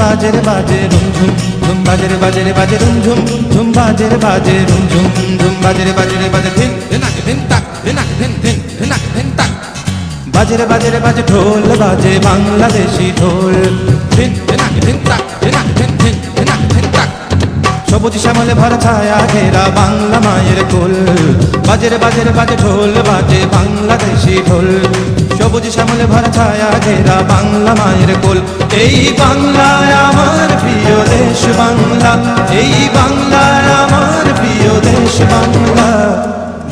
বাজে রে বাজে রুম ঝুম ঝুম বাজে রে বাজে রে বাজে রুম ঝুম ঝুম বাজে রে বাজে রুম ঝুম ঝুম বাজে রে বাজে ধিন ধিনাক ধিন তাক ধিনাক ধিন ধিন ধিনাক ধিন তাক বাজে রে বাজে ঢোল বাজে বাংলাদেশি ঢোল ধিন ধিনাক ধিন তাক ধিনাক ধিন ধিন ধিনাক ধিন তাক সবুজ শ্যামলে ভরা ছায়া ঘেরা বাংলা মায়ের কোল বাজে রে বাজে ঢোল বাজে বাংলাদেশি ঢোল সবুজ শ্যামলে ভরা ছায়া ঘেরা বাংলা মায়ের কোল এই বাংলায় আমার প্রিয় দেশ বাংলা এই বাংলায় আমার প্রিয় দেশ বাংলা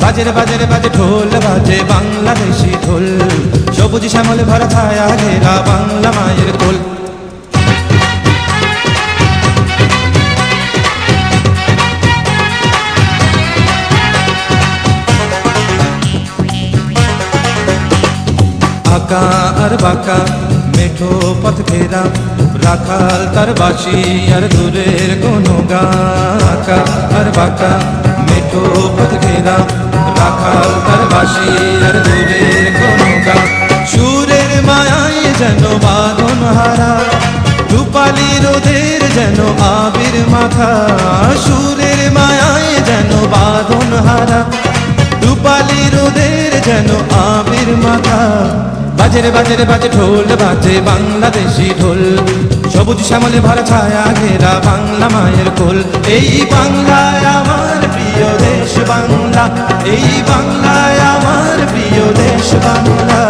বাজে রে বাজে ঢোল বাজে বাংলাদেশি ঢোল সবুজ শ্যামলে ভরা ছায়া ঘেরা বাংলা মায়ের কোল আঁকা আর বাঁকা মেঠো পথ ঘেরা রাখাল তার বাঁশি আর দূরের কোনো গান আঁকা আর বাঁকা মেঠো পথ ঘেরা রাখাল তার বাঁশি আর দূরের কোনো গান সুরের মায়ায় যেন বাঁধন হারা রূপালী রোদের যেন আবির মাখা সুরের মায়ায় যেন বাঁধন হারা রূপালী রোদের যেন আবির মাখা বাজে রে বাজে ঢোল বাজে বাংলাদেশি ঢোল সবুজ শ্যামলে ভরা ছায়া ঘেরা বাংলা মায়ের কোল এই বাংলায় আমার প্রিয় দেশ বাংলা এই বাংলায় আমার প্রিয় দেশ বাংলা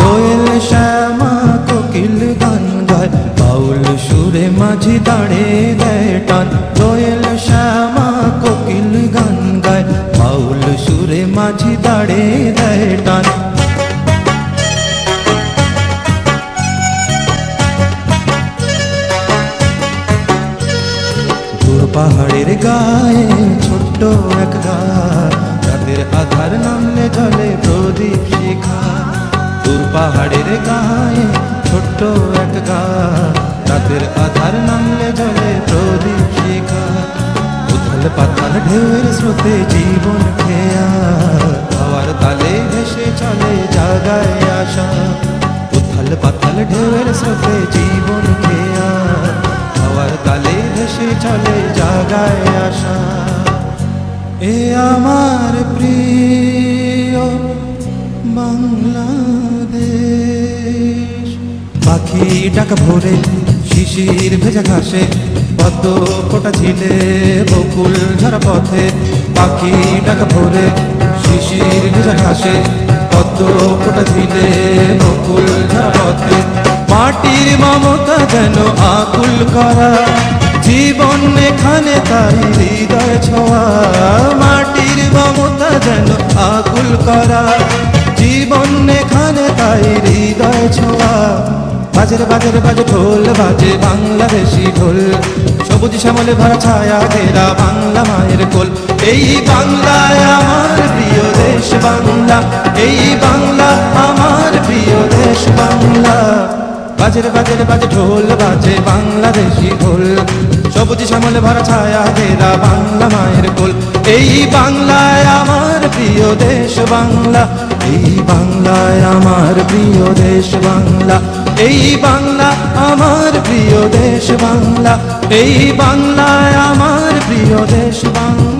দোয়েল শ্যামা কোকিল গান গায় বাউল সুরে মাঝি দাঁড়ে দেয় টান দোয়েল শ্যামা কোকিল গান গায় বাউল সুরে মাঝি দাঁড়ে দেয় টান দূর পাহাড়ের গায়ে ছোট্ট এক ঘাট রাতের আধার নামলে জলে প্রদীপ শিখা দূর পাহাড়ের গায়ে ছোট্ট এক ঘাট রাতের আধার নামলে জলে প্রদীপ শিখা উথল পাতাল ঢেউয়ের স্রোতে জীবন খেয়া হাওয়ার তালে ভেসে চলে জাগায় আশা উথল পাতাল ঢেউয়ের স্রোতে জীবন খেয়া হাওয়ার তালে ভেসে চলে জাগায় আশা এ আমার প্রিয় বাংলাদেশ পাখি ডাকা ভোরে শিশির ভেজা ঘাসে পদ্ম ফোটা ঝিলে বকুল ঝরা পথে পাখি ডাকা ভোরে শিশির ভেজা ঘাসে পদ্ম ফোটা ঝিলে বকুল ঝরা পথে মাটির মমতা যেন আকুল করা জীবন এখানে তাই হৃদয় ছোঁয়া মাটির মমতা যেন আকুল করা জীবন এখানে তাই হৃদয় ছোঁয়া বাজে ঢোল বাজে বাংলাদেশি ঢোল সবুজ শ্যামলে ভরা ছায়া ঘেরা বাংলা মায়ের কোল এই বাংলায় আমার প্রিয় দেশ বাংলা এই বাংলা আমার প্রিয় দেশ বাংলা বাজে ঢোল বাজে বাংলাদেশি ঢোল সবুজ শ্যামলে ভরা ছায়া ঘেরা বাংলা মায়ের কোল এই বাংলায় আমার প্রিয় দেশ বাংলা এই বাংলায় আমার প্রিয় দেশ বাংলা এই বাংলা আমার প্রিয় দেশ বাংলা এই বাংলায় আমার প্রিয় দেশ বাংলা।